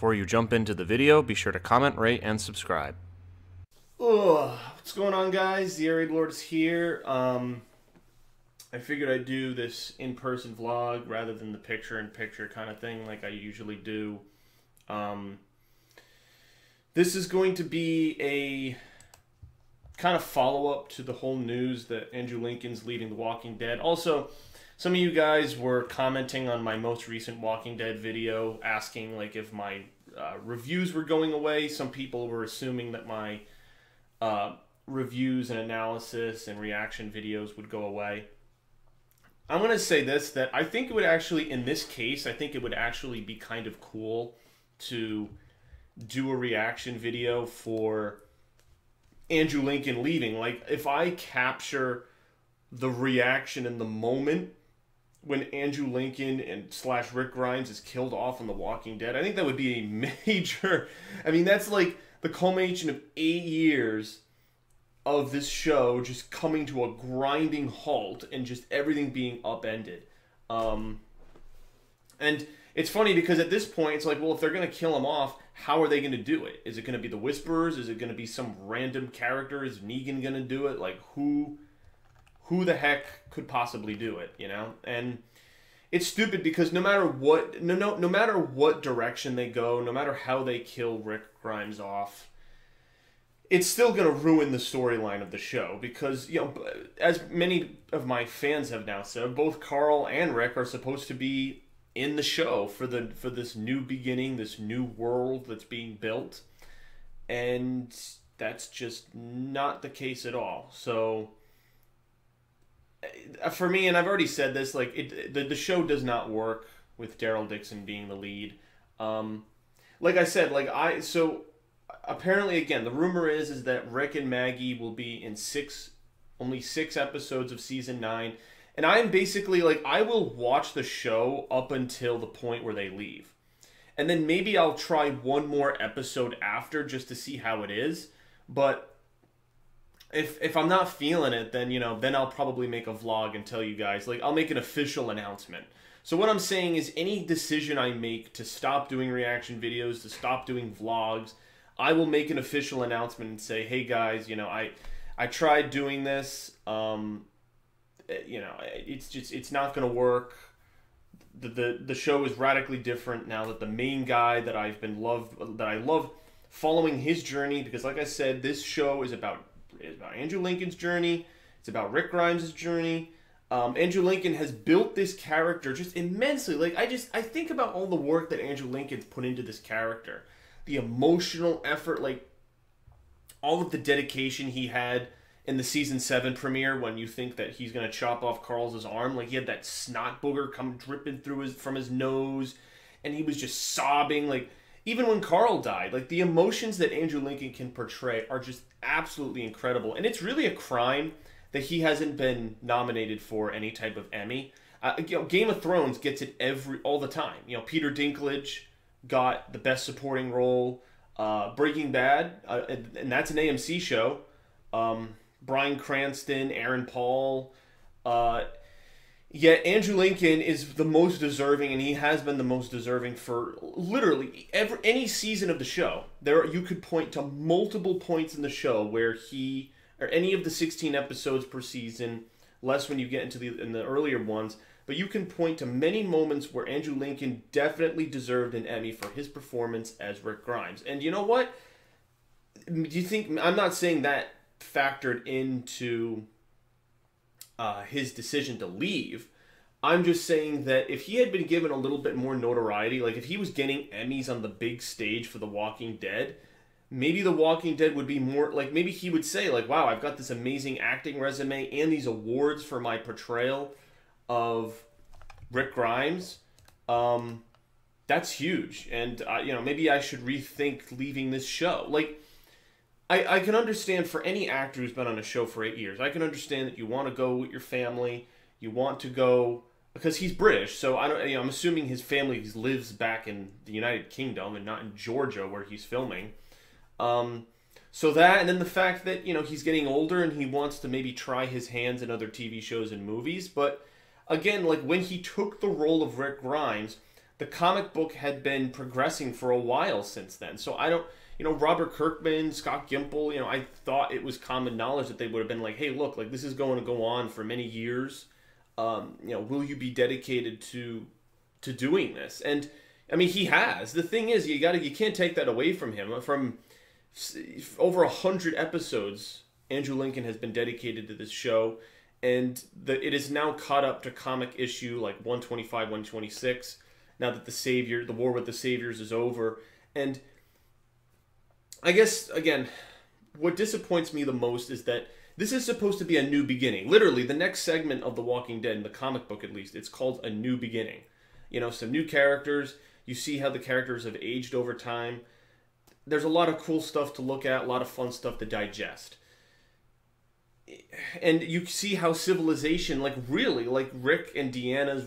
Before you jump into the video, be sure to comment, rate, and subscribe. What's going on, guys? The Air Raid Lord is here. I figured I'd do this in-person vlog rather than the picture-in-picture kind of thing like I usually do. This is going to be a kind of follow-up to the whole news that Andrew Lincoln's leading The Walking Dead. Also, some of you guys were commenting on my most recent Walking Dead video, asking like if my reviews were going away. Some people were assuming that my reviews and analysis and reaction videos would go away. I'm going to say this, that I think it would actually, in this case, I think it would actually be kind of cool to do a reaction video for Andrew Lincoln leaving. Like, if I capture the reaction in the moment when Andrew Lincoln and / Rick Grimes is killed off on The Walking Dead, I think that would be a major... I mean, that's like the culmination of 8 years of this show just coming to a grinding halt and just everything being upended. And it's funny because at this point, it's like, well, if they're going to kill him off, how are they going to do it? Is it going to be the Whisperers? Is it going to be some random character? Is Negan going to do it? Like, who the heck could possibly do it, you know? And it's stupid because no matter what, no matter what direction they go, no matter how they kill Rick Grimes off, it's still going to ruin the storyline of the show because, you know, as many of my fans have now said, both Carl and Rick are supposed to be in the show for this new beginning, this new world that's being built, and that's just not the case at all. So for me, and I've already said this, like the show does not work with Daryl Dixon being the lead. Like I said, so apparently, again, the rumor is that Rick and Maggie will be in only six episodes of season 9. And I'm basically like, I will watch the show up until the point where they leave. And then maybe I'll try one more episode after just to see how it is. But if I'm not feeling it, then, you know, then I'll probably make a vlog and tell you guys. Like, I'll make an official announcement. So what I'm saying is any decision I make to stop doing reaction videos, to stop doing vlogs, I will make an official announcement and say, hey guys, you know, I tried doing this, you know, it's not going to work. The show is radically different now that the main guy that I love following his journey, because like I said, this show is about Andrew Lincoln's journey. It's about Rick Grimes' journey. Andrew Lincoln has built this character just immensely. Like, I think about all the work that Andrew Lincoln's put into this character. The emotional effort, like all of the dedication he had in the season 7 premiere when you think that he's going to chop off Carl's arm. Like, he had that snot booger come dripping from his nose, and he was just sobbing. Like, even when Carl died, like, the emotions that Andrew Lincoln can portray are just absolutely incredible. And it's really a crime that he hasn't been nominated for any type of Emmy. You know, Game of Thrones gets it all the time. You know, Peter Dinklage got the best supporting role. Breaking Bad, and that's an AMC show. Bryan Cranston, Aaron Paul. Yet Andrew Lincoln is the most deserving, and he has been the most deserving for literally any season of the show. You could point to multiple points in the show where or any of the 16 episodes per season, less when you get into the earlier ones, but you can point to many moments where Andrew Lincoln definitely deserved an Emmy for his performance as Rick Grimes. And you know what? Do you think, I'm not saying that factored into his decision to leave. I'm just saying that if he had been given a little bit more notoriety, like if he was getting Emmys on the big stage for The Walking Dead, maybe The Walking Dead would be more, like maybe he would say like, wow, I've got this amazing acting resume and these awards for my portrayal of Rick Grimes. That's huge. And, you know, maybe I should rethink leaving this show. Like, I can understand for any actor who's been on a show for 8 years, I can understand that you want to go with your family, you want to go, because he's British, so I'm assuming his family lives back in the United Kingdom and not in Georgia where he's filming. So that, and then the fact that, you know, he's getting older and he wants to maybe try his hands in other TV shows and movies. But again, like when he took the role of Rick Grimes, the comic book had been progressing for a while since then. So I don't, Robert Kirkman, Scott Gimple, I thought it was common knowledge that they would have been like, hey, look, like this is going to go on for many years. Will you be dedicated to doing this? And I mean, he has. The thing is, you can't take that away from him. From over 100 episodes, Andrew Lincoln has been dedicated to this show, and it is now caught up to comic issue like 125, 126. Now that the War with the Saviors is over, and I guess again, what disappoints me the most is that this is supposed to be a new beginning. Literally, the next segment of The Walking Dead, in the comic book at least, it's called A New Beginning. Some new characters. You see how the characters have aged over time. There's a lot of cool stuff to look at, a lot of fun stuff to digest. And you see how civilization, like Rick and Deanna's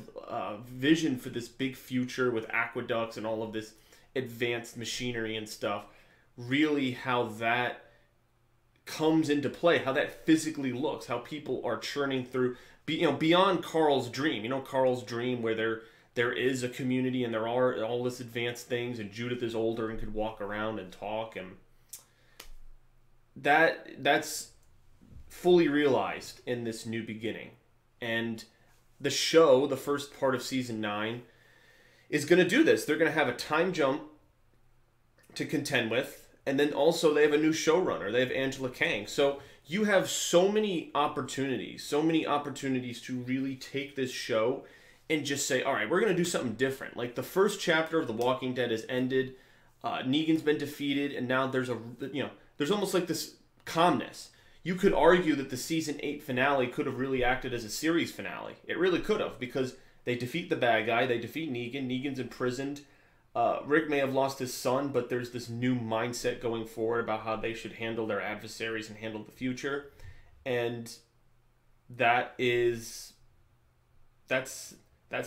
vision for this big future with aqueducts and all of this advanced machinery and stuff, really how that comes into play, how that physically looks, how people are churning through, beyond Carl's dream. Carl's dream where there is a community and there are all this advanced things, and Judith is older and could walk around and talk, and that's fully realized in this new beginning. And the show, the first part of season 9, is going to do this. They're going to have a time jump to contend with, and then also they have a new showrunner. They have Angela Kang. So you have so many opportunities to really take this show and just say, all right, we're going to do something different. Like the first chapter of The Walking Dead has ended. Negan's been defeated, and now there's there's almost like this calmness. You could argue that the season 8 finale could have really acted as a series finale. It really could have, because they defeat the bad guy, they defeat Negan, Negan's imprisoned. Rick may have lost his son, but there's this new mindset going forward about how they should handle their adversaries and handle the future. And that's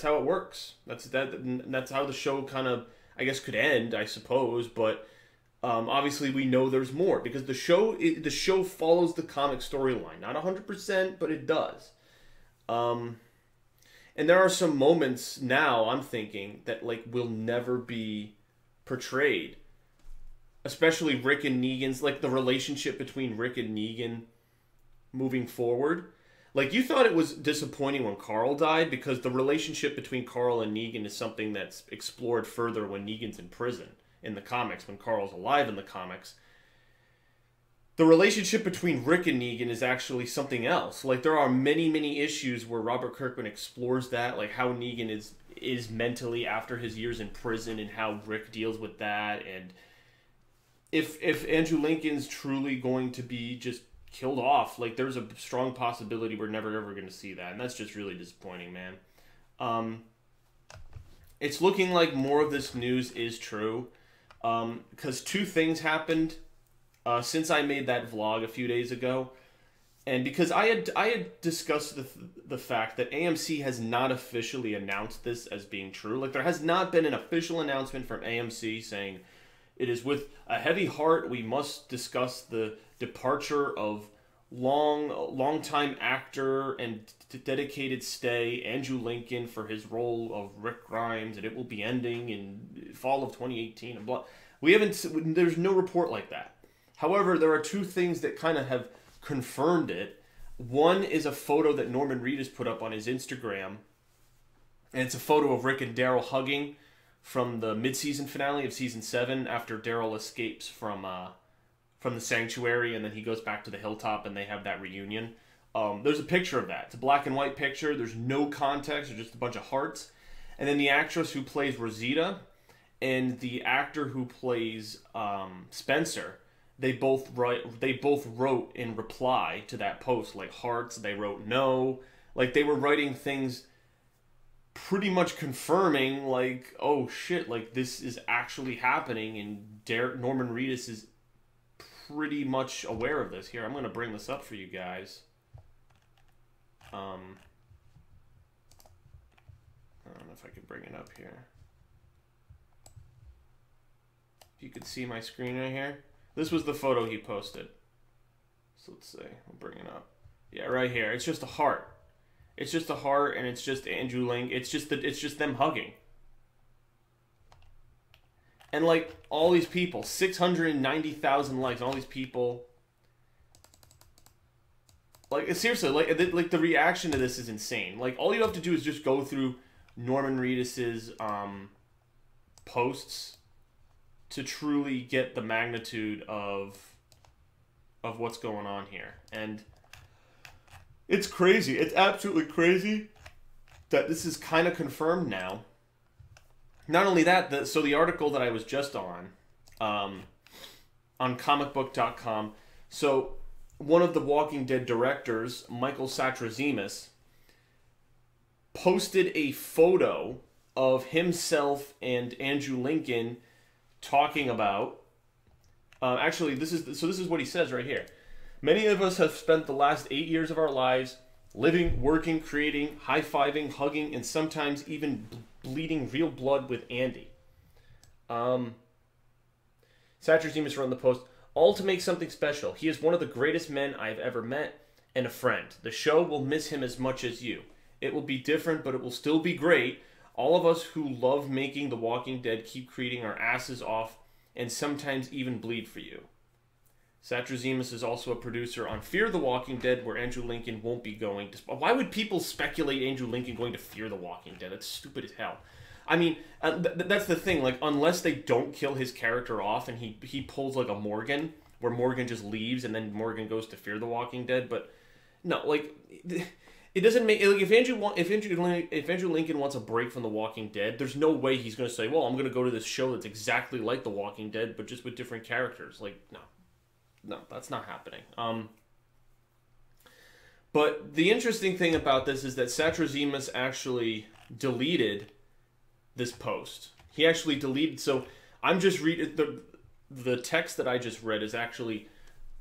how it works. That's how the show kind of, I guess, could end, I suppose. But obviously we know there's more, because the show follows the comic storyline. Not 100%, but it does. And there are some moments now, I'm thinking, that like will never be portrayed. Especially Rick and Negan's, like the relationship between Rick and Negan moving forward. Like, you thought it was disappointing when Carl died, because the relationship between Carl and Negan is something that's explored further when Negan's in prison in the comics, when Carl's alive in the comics. The relationship between Rick and Negan is actually something else. Like, there are many, many issues where Robert Kirkman explores that, like how Negan is mentally after his years in prison and how Rick deals with that. And if Andrew Lincoln's truly going to be just killed off, like there's a strong possibility we're never ever going to see that, and that's just really disappointing, man. It's looking like more of this news is true, because two things happened since I made that vlog a few days ago, and because I had discussed the fact that AMC has not officially announced this as being true. Like, there has not been an official announcement from AMC saying, it is with a heavy heart we must discuss the departure of long-time actor and dedicated stay Andrew Lincoln for his role of Rick Grimes, and it will be ending in fall of 2018 and blah. There's no report like that. However, there are two things that kind of have confirmed it. One is a photo that Norman Reedus put up on his Instagram, and it's a photo of Rick and Daryl hugging from the mid-season finale of season 7, after Daryl escapes from the sanctuary, and then he goes back to the hilltop and they have that reunion. There's a picture of that. It's a black and white picture. There's no context. There's just a bunch of hearts. And then the actress who plays Rosita and the actor who plays Spencer, they both wrote in reply to that post, like hearts. They wrote no. Like, they were writing things pretty much confirming, like, oh shit, like this is actually happening, and Norman Reedus is pretty much aware of this. Here, I'm going to bring this up for you guys. I don't know if I can bring it up here. If you could see my screen right here. This was the photo he posted. So let's see. I'll bring it up. Yeah, right here. It's just a heart. It's just a heart, and it's just Andrew Lincoln. It's just them hugging. And, like, all these people, 690,000 likes, all these people. Like, seriously, like the reaction to this is insane. Like, all you have to do is just go through Norman Reedus's posts to truly get the magnitude of what's going on here. And it's crazy. It's absolutely crazy that this is kind of confirmed now. Not only that, so the article that I was just on comicbook.com, so one of the Walking Dead directors, Michael Satrazemis, posted a photo of himself and Andrew Lincoln talking about, actually, this is what he says right here. Many of us have spent the last 8 years of our lives living, working, creating, high-fiving, hugging, and sometimes even bleeding real blood with Andy. Satrazemis wrote in the post, all to make something special. He is one of the greatest men I've ever met and a friend. The show will miss him as much as you. It will be different, but it will still be great. All of us who love making The Walking Dead keep creating our asses off and sometimes even bleed for you. Satrazemis is also a producer on Fear the Walking Dead, where Andrew Lincoln won't be going. Why would people speculate Andrew Lincoln going to Fear the Walking Dead? That's stupid as hell. I mean, that's the thing. Like, unless they don't kill his character off and he pulls like a Morgan, where Morgan just leaves and then Morgan goes to Fear the Walking Dead. But no, like, it doesn't make, like, if Andrew Lincoln wants a break from The Walking Dead, there's no way he's going to say, well, I'm going to go to this show that's exactly like The Walking Dead, but just with different characters. Like, no, that's not happening. But the interesting thing about this is that Satrazemis actually deleted this post. He actually deleted. So I'm just reading the text that I just read is actually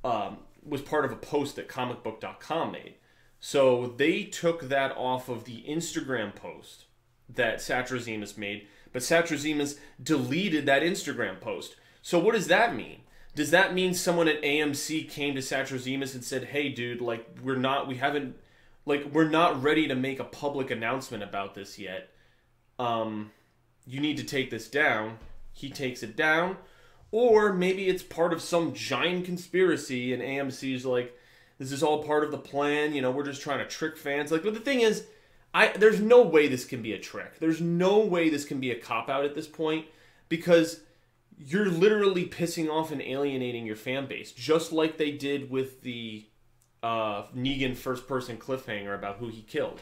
was part of a post that comicbook.com made. So they took that off of the Instagram post that Satrazemis made, but Satrazemis deleted that Instagram post. So what does that mean? Does that mean someone at AMC came to Satrazemis and said, hey, dude, like, we're not ready to make a public announcement about this yet. You need to take this down. He takes it down. Or maybe it's part of some giant conspiracy and AMC's like, this is all part of the plan. You know, we're just trying to trick fans. Like, but the thing is, there's no way this can be a trick. There's no way this can be a cop-out at this point, because you're literally pissing off and alienating your fan base, just like they did with the Negan first-person cliffhanger about who he killed.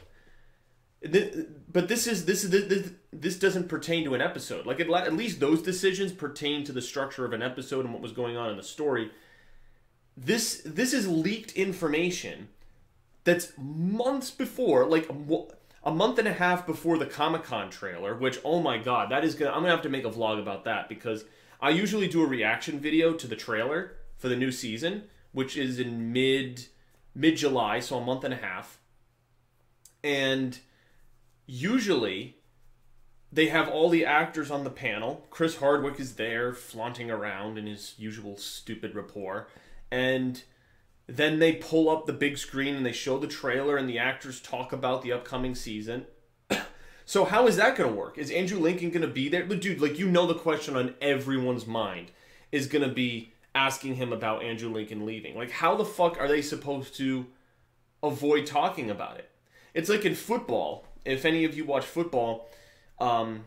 But this doesn't pertain to an episode. Like, at least those decisions pertain to the structure of an episode and what was going on in the story. This is leaked information that's months before, like a month and a half before the Comic-Con trailer, which, oh my god, I'm gonna have to make a vlog about that, because I usually do a reaction video to the trailer for the new season, which is in mid-July, so a month and a half. And usually they have all the actors on the panel. Chris Hardwick is there, flaunting around in his usual stupid rapport. And then they pull up the big screen and they show the trailer and the actors talk about the upcoming season. So how is that going to work? Is Andrew Lincoln going to be there? But dude, like, you know, the question on everyone's mind is going to be asking him about Andrew Lincoln leaving. Like, how the fuck are they supposed to avoid talking about it? It's like in football. If any of you watch football, a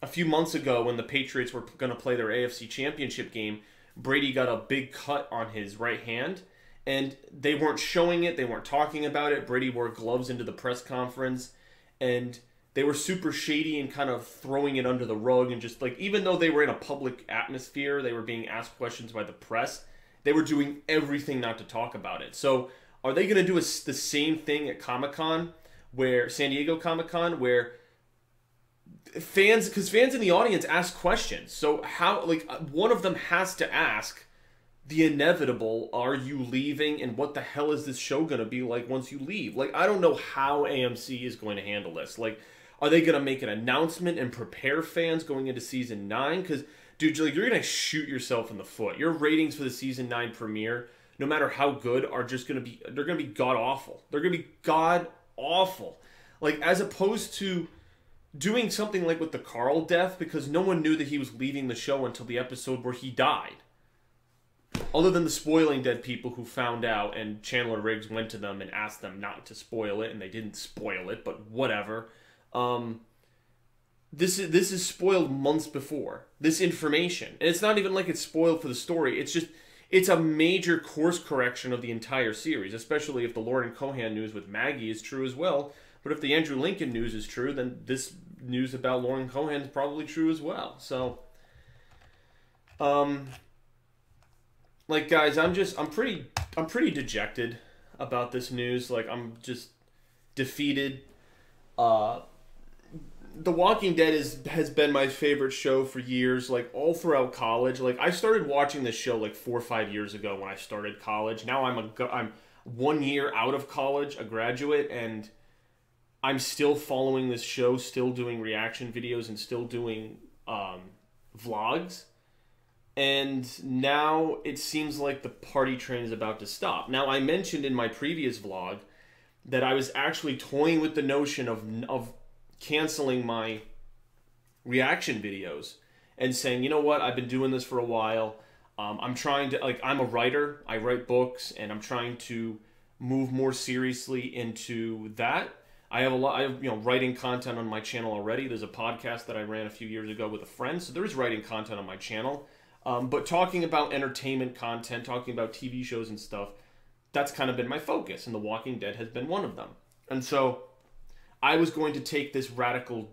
few months ago when the Patriots were going to play their AFC Championship game, Brady got a big cut on his right hand, and they weren't showing it. They weren't talking about it. Brady wore gloves into the press conference, and they were super shady and kind of throwing it under the rug, and just like, even though they were in a public atmosphere, they were being asked questions by the press, they were doing everything not to talk about it. So are they going to do the same thing at Comic-Con, San Diego Comic-Con, where fans in the audience ask questions? So how, like, one of them has to ask the inevitable, are you leaving, and what the hell is this show going to be like once you leave? Like, I don't know how AMC is going to handle this. Like, are they going to make an announcement and prepare fans going into Season 9? Because, dude, like, you're going to shoot yourself in the foot. Your ratings for the Season 9 premiere, no matter how good, are just going to be, they're going to be god-awful. They're going to be god-awful. Like, as opposed to, doing something like with the Carl death, because no one knew that he was leaving the show until the episode where he died. Other than the spoiling dead people who found out, and Chandler Riggs went to them and asked them not to spoil it, and they didn't spoil it, but whatever. This is spoiled months before. This information. And it's not even like it's spoiled for the story. It's just, it's a major course correction of the entire series, especially if the Lauren Cohan news with Maggie is true as well. But if the Andrew Lincoln news is true, then this news about Lauren Cohan is probably true as well. So, like, guys, I'm pretty dejected about this news. Like, I'm just defeated. The Walking Dead has been my favorite show for years, like, all throughout college. Like, I started watching this show, like, 4 or 5 years ago when I started college. Now I'm 1 year out of college, a graduate, and I'm still following this show, still doing reaction videos, and still doing vlogs. And now it seems like the party train is about to stop. Now, I mentioned in my previous vlog that I was actually toying with the notion of canceling my reaction videos and saying, you know what, I've been doing this for a while. I'm trying to, like, I'm a writer. I write books, and I'm trying to move more seriously into that. I have writing content on my channel already. There's a podcast that I ran a few years ago with a friend, so there is writing content on my channel. But talking about entertainment content, talking about TV shows and stuff, that's kind of been my focus, and The Walking Dead has been one of them. And so I was going to take this radical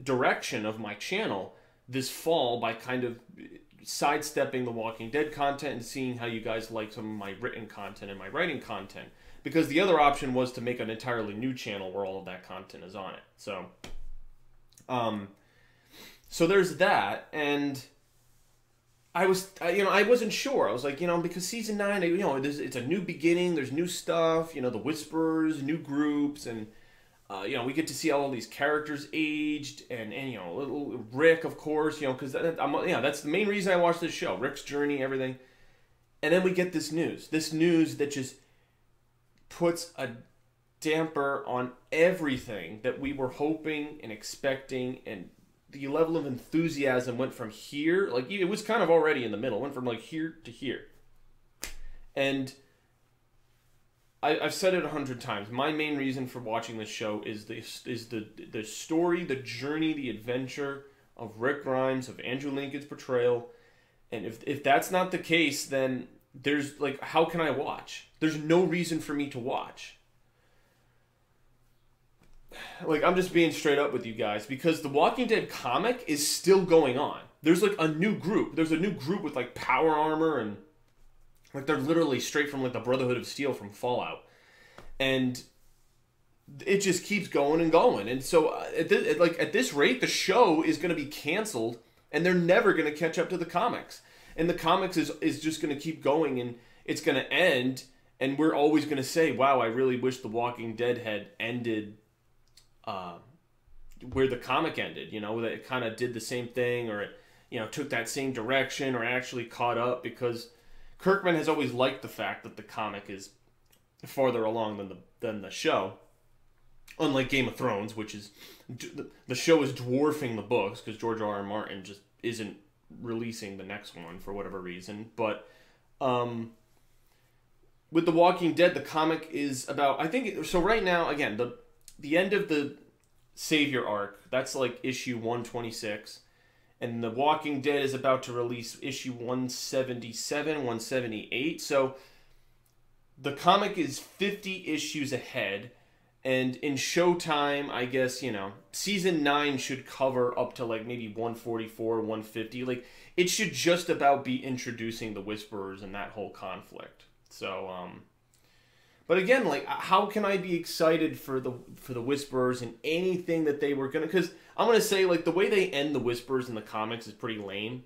direction of my channel this fall by kind of sidestepping the Walking Dead content and seeing how you guys like some of my written content and my writing content. Because the other option was to make an entirely new channel where all of that content is on it. So, so there's that, and I wasn't sure. I was like, because season 9, it's a new beginning. There's new stuff. The Whisperers, new groups, and we get to see all these characters aged, and little Rick, of course, because that's the main reason I watched this show. Rick's journey, everything, and then we get this news that just puts a damper on everything that we were hoping and expecting, and the level of enthusiasm went from here, like, it was kind of already in the middle, went from like here to here. And I've said it 100 times. My main reason for watching this show is the story, the journey, the adventure of Rick Grimes, of Andrew Lincoln's portrayal. And if that's not the case, then there's, like, how can I watch? There's no reason for me to watch. Like, I'm just being straight up with you guys, because the Walking Dead comic is still going on. There's, like, a new group. There's a new group with, like, power armor, and, like, they're literally straight from, like, the Brotherhood of Steel from Fallout. And it just keeps going and going. And so, at this rate, the show is going to be canceled, and they're never going to catch up to the comics. And the comics is just going to keep going, and it's going to end, and we're always going to say, wow, I really wish The Walking Dead had ended where the comic ended, that it kind of did the same thing, or it, took that same direction, or actually caught up, because Kirkman has always liked the fact that the comic is farther along than the show. Unlike Game of Thrones, which is, the show is dwarfing the books, because George R.R. Martin just isn't releasing the next one for whatever reason. But with The Walking Dead, the comic is about, I think, so right now, again, the end of the Savior arc, that's like issue 126, and The Walking Dead is about to release issue 177, 178, so the comic is 50 issues ahead, and in Showtime, I guess, season 9 should cover up to, like, maybe 144, 150, like, it should just about be introducing the Whisperers and that whole conflict. So, but again, like, how can I be excited for the Whisperers and anything that they were gonna? Because I'm gonna say, like, the way they end the Whisperers in the comics is pretty lame,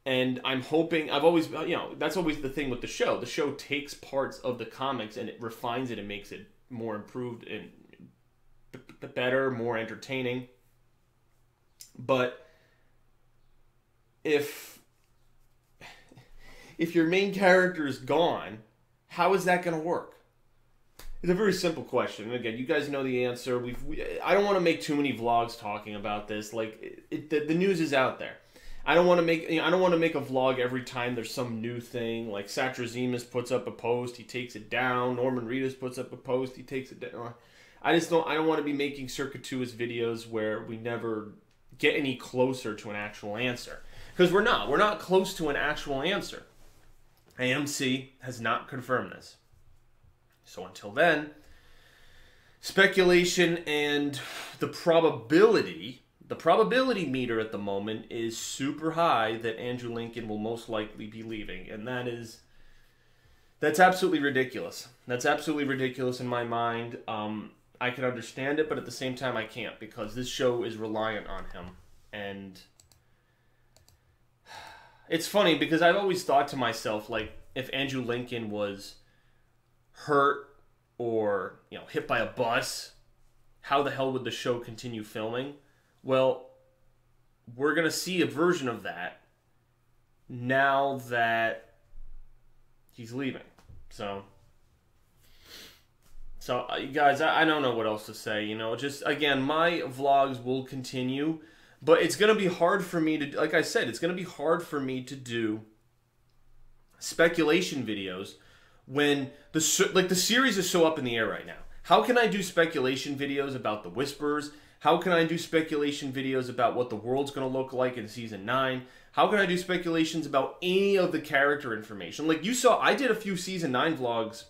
and I'm hoping, I've always, that's always the thing with the show. The show takes parts of the comics and it refines it and makes it more improved and better, more entertaining. But if your main character is gone, how is that gonna work? It's a very simple question. And again, you guys know the answer. I don't want to make too many vlogs talking about this. Like, the news is out there. I don't want to make I don't want to make a vlog every time there's some new thing. Like Satrazemus puts up a post, he takes it down. Norman Reedus puts up a post, he takes it down. I don't want to be making circuitous videos where we never get any closer to an actual answer. Because we're not close to an actual answer. AMC has not confirmed this. So until then, speculation and the probability meter at the moment is super high that Andrew Lincoln will most likely be leaving. And that's absolutely ridiculous. That's absolutely ridiculous in my mind. I can understand it, but at the same time I can't, because this show is reliant on him. And it's funny because I've always thought to myself, like, if Andrew Lincoln was hurt or, hit by a bus, how the hell would the show continue filming? Well, we're going to see a version of that now that he's leaving. So you guys, I don't know what else to say. Just, again, my vlogs will continue, but it's going to be hard for me to, like I said, it's going to be hard for me to do speculation videos when the series is so up in the air right now. How can I do speculation videos about the Whispers? How can I do speculation videos about what the world's going to look like in Season 9? How can I do speculations about any of the character information? Like you saw, I did a few Season 9 vlogs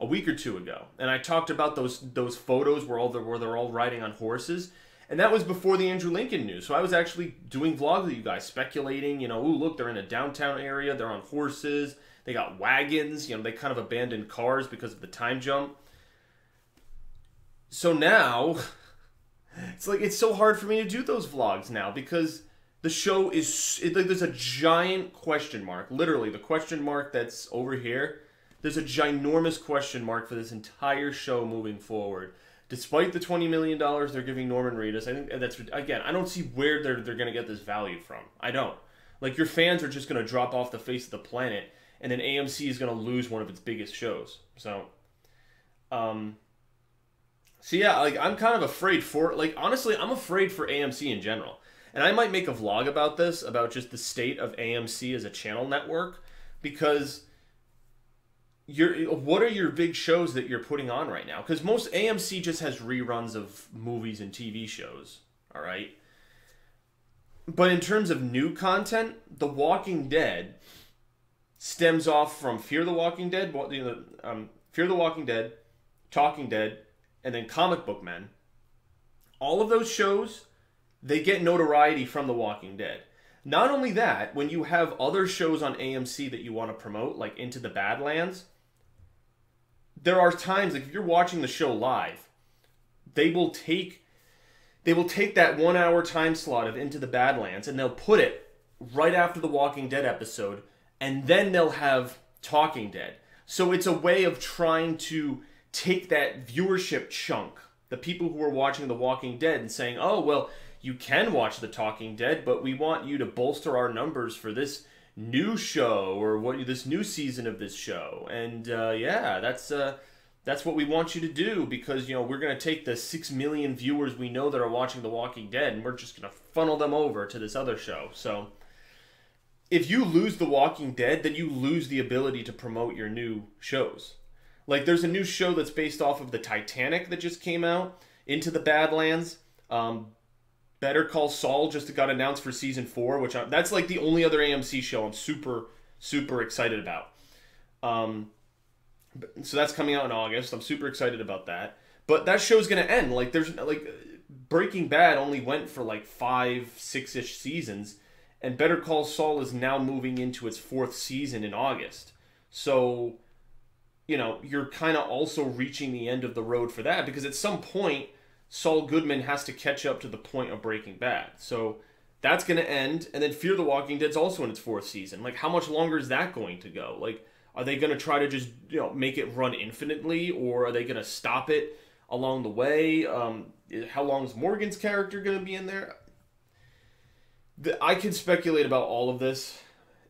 a week or two ago, and I talked about those photos where they're all riding on horses, and that was before the Andrew Lincoln news. So I was actually doing vlogs with you guys, speculating, ooh, look, they're in a downtown area, they're on horses, they got wagons, they kind of abandoned cars because of the time jump. So now it's so hard for me to do those vlogs now because the show is, there's a giant question mark. Literally, the question mark that's over here, there's a ginormous question mark for this entire show moving forward. Despite the $20 million they're giving Norman Reedus, I think that's, again, I don't see where they're going to get this value from. I don't. Like, your fans are just going to drop off the face of the planet, and then AMC is going to lose one of its biggest shows. So yeah, like, I'm kind of afraid for, like, honestly, I'm afraid for AMC in general. And I might make a vlog about this, about just the state of AMC as a channel network, because what are your big shows that you're putting on right now? Because most AMC just has reruns of movies and TV shows, all right? But in terms of new content, The Walking Dead stems off from Fear the Walking Dead, Fear the Walking Dead, Talking Dead, and then Comic Book Men. All of those shows, they get notoriety from The Walking Dead. Not only that, when you have other shows on AMC that you want to promote, like Into the Badlands, there are times, like if you're watching the show live, they will take that 1 hour time slot of Into the Badlands and they'll put it right after the Walking Dead episode, and then they'll have Talking Dead. So it's a way of trying to take that viewership chunk, the people who are watching The Walking Dead, and saying, oh, well, you can watch The Talking Dead, but we want you to bolster our numbers for this new show or this new season of this show. And yeah, that's what we want you to do, because we're going to take the 6 million viewers we know that are watching The Walking Dead, and we're just going to funnel them over to this other show. So if you lose The Walking Dead, then you lose the ability to promote your new shows. Like, there's a new show that's based off of the Titanic that just came out, Into the Badlands. Better Call Saul just got announced for season 4, that's like the only other AMC show I'm super, super excited about. So that's coming out in August. I'm super excited about that. But that show's gonna end. Like, Breaking Bad only went for like 5, 6-ish seasons, and Better Call Saul is now moving into its 4th season in August. So, you're kind of also reaching the end of the road for that, because at some point, Saul Goodman has to catch up to the point of Breaking Bad. So that's going to end. And then Fear the Walking Dead's also in its 4th season. Like, how much longer is that going to go? Like, are they going to try to just, make it run infinitely? Or are they going to stop it along the way? How long is Morgan's character going to be in there? I can speculate about all of this.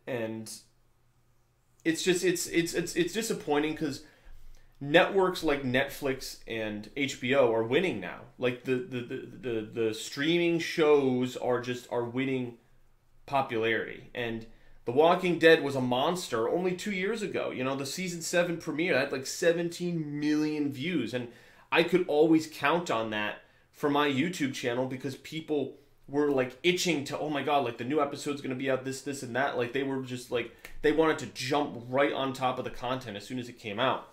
And it's just, it's disappointing because networks like Netflix and HBO are winning now. Like the streaming shows are winning popularity. And The Walking Dead was a monster only 2 years ago. You know, the season 7 premiere had like 17 million views, and I could always count on that for my YouTube channel because people were like itching to, oh my god, like the new episode's gonna be out, this and that. Like they were just like, they wanted to jump right on top of the content as soon as it came out.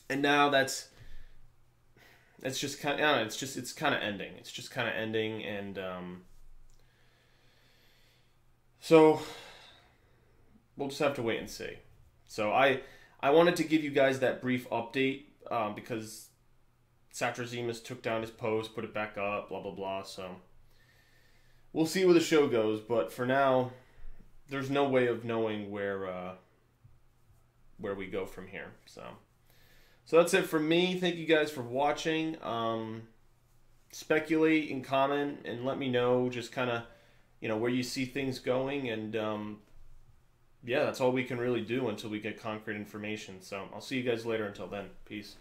And now that's just kind of, I don't know, it's kind of ending. It's just kind of ending, and so we'll just have to wait and see. So I wanted to give you guys that brief update because Satrazemis took down his post, put it back up, blah blah blah. So we'll see where the show goes, but for now, there's no way of knowing where we go from here. So that's it from me. Thank you guys for watching. Speculate and comment and let me know just kind of, you know, where you see things going. And yeah, that's all we can really do until we get concrete information. So I'll see you guys later. Until then, peace.